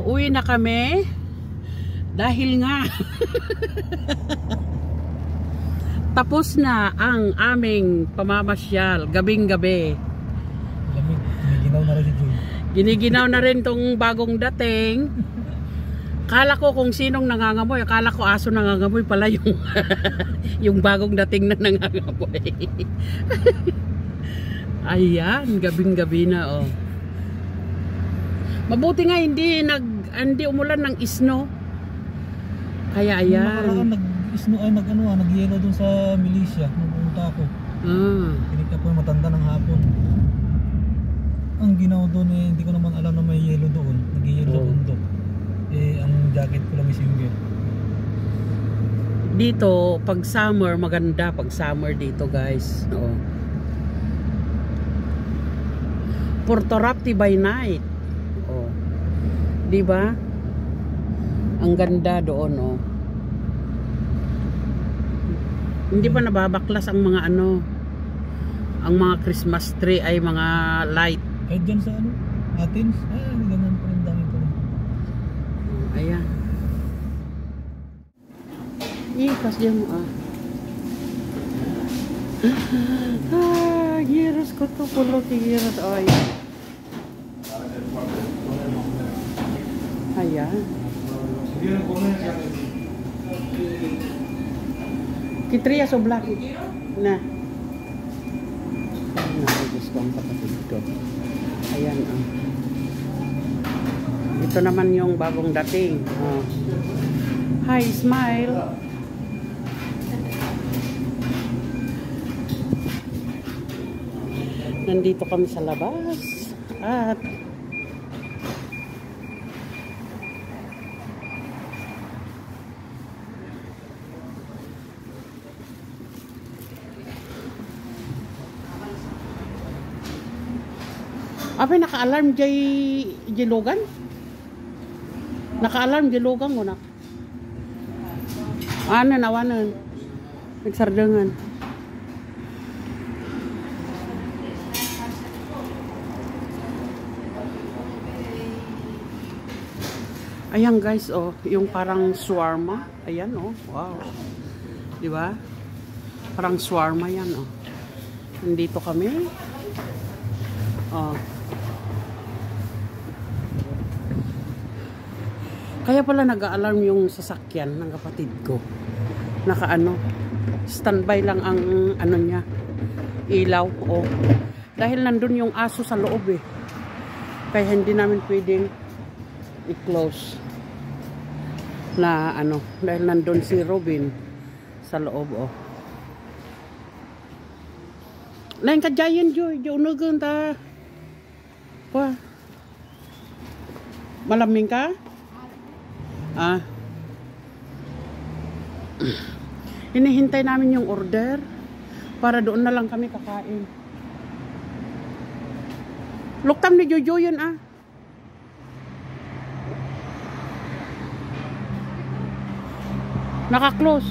Uwi na kami dahil nga tapos na ang aming pamamasyal gabing-gabi. Giniginaw na rin ito. Giniginaw na rin tong bagong dating. Kala ko kung sinong nangangamoy, akala ko aso nangangamoy pala yung yung bagong dating na nangangamoy. Ayan, gabing-gabi na oh. Mabuti nga hindi umulan ng snow. Kaya ayan. Nag-snow ay nag-yelo dun sa Milicia nung pumunta ako. Pinikta po yung matanda ng hapon. Ang ginawa doon hindi ko naman alam na may yelo doon. Nag-yelo sa bundok. Ang jacket ko lang is single. Dito, pag summer, maganda pag summer dito, guys. Oo. Porto Rapti by night. Oh. 'Di ba? Ang ganda doon, oh. Hindi pa nababaklas ang mga ang mga Christmas tree ay mga light. Kahit dyan sa Athens, ganun pa rin, dami pa rin. Ayan. Ikas dyan mo, giros ko to, pulo giros, ay. Ayan. Kitriya soblak na. Nakagis ko ang kapatid ko. Ayan. Ito naman yung bagong dating. Hi, smile. Nandito kami sa labas at apay naka-alarm jay logan? Naka-alarm jay logan mo na? Awanan. Nagsardangan. Ayan guys, oh, yung parang shawarma. Ayan, oh, wow. Diba? Parang shawarma yan, oh. Nandito kami. Oh. Kaya pala nag-a-alarm yung sasakyan ng kapatid ko. Standby lang ang niya, ilaw. Oh. Dahil nandun yung aso sa loob eh. Kaya hindi namin pwedeng i-close. Dahil nandun si Robin sa loob, oh. Lain ka giant joy, unugan ta. Wah. Malamig ka? Hinihintay namin yung order para doon na lang kami kakain. Luktam ni Jojo yun, Naka-close.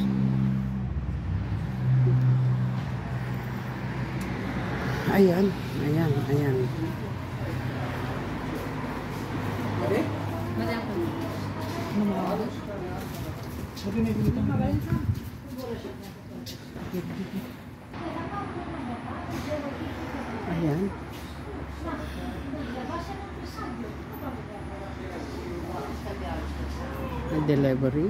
Ayan. Ayan. Delivery.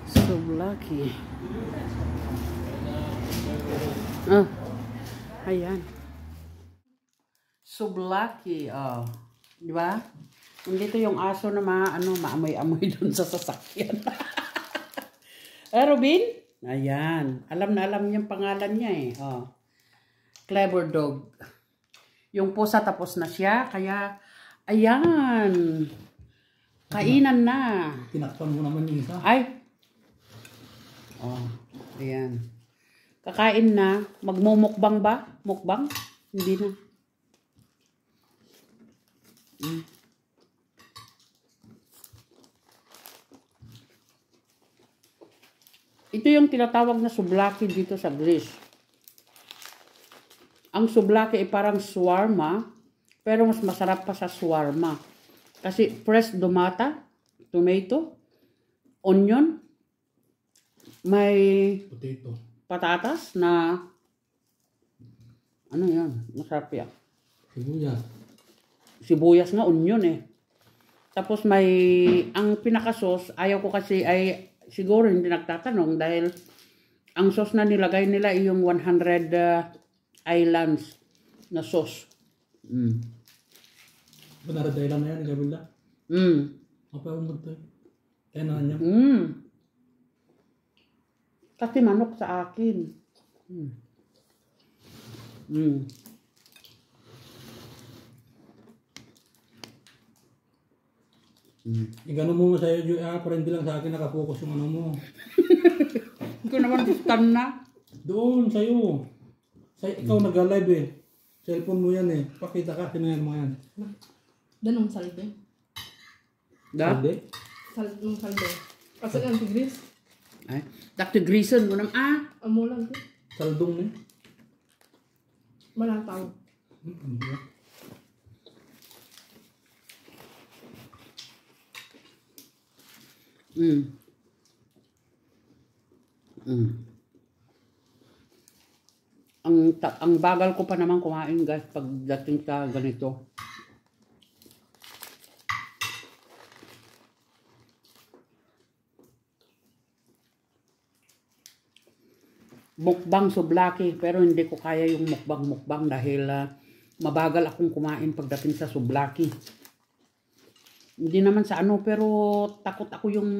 So lucky. Ayan. Sublaki, di ba? Nandito yung aso na maamoy-amoy dun sa sasakyan. Robin? Ayan. Alam na alam niyang pangalan niya eh. Oh. Clever dog. Yung pusa tapos na siya. Kaya, ayan. Kainan na. Tinakpan mo naman yung isa. Ay. Oh, ayan. Kakain na. Magmumukbang ba? Mukbang? Hindi na. Ito yung tinatawag na souvlaki dito sa Greece. Ang souvlaki ay parang shawarma, pero mas masarap pa sa shawarma. Kasi fresh tomato, onion, may Potato. patatas na, ano yan, masarap yan. Sibuyas. Sibuyas nga, onion eh. Tapos may, ang pinaka-sauce, ayaw ko kasi ay, siguro hindi nagtatanong dahil ang sauce na nilagay nila ay yung 100 islands na sauce. Benara dailan na yan, Gabilda? Apa yung magto? Kaya na niya? Kasi manok sa akin. Igano mo sa'yo, para hindi lang sa akin nakapokus yung ano mo. Ito naman distan na. Doon, sa'yo. Ikaw nag-live eh. Cellphone mo yan eh. Pakita ka, sino yan mo yan. Danong saldo. Da? Hindi? Saldo. Kasi ang tigris. Ay, Dr. Grayson mo naman. Amo lang ko. Saldong eh. Malataw. Ang bagal ko pa naman kumain guys pagdating sa ganito. Mukbang souvlaki, pero hindi ko kaya yung mukbang dahil mabagal akong kumain pagdating sa souvlaki. Hindi naman sa ano, pero takot ako yung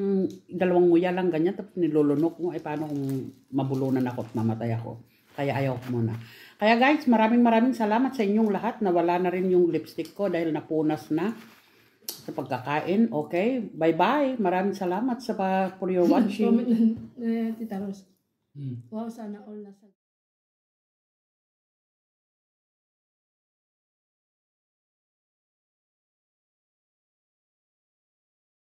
dalawang nguya lang ganyan, tapos nilulunok mo, ay paano kung mabulunan ako at mamatay ako. Kaya ayaw ko muna. Kaya guys, maraming salamat sa inyong lahat. Nawala na rin yung lipstick ko dahil napunas na sa pagkakain. Okay, bye-bye. Maraming salamat for your watching. Comment na Tita Rose. Wow, sana all nasa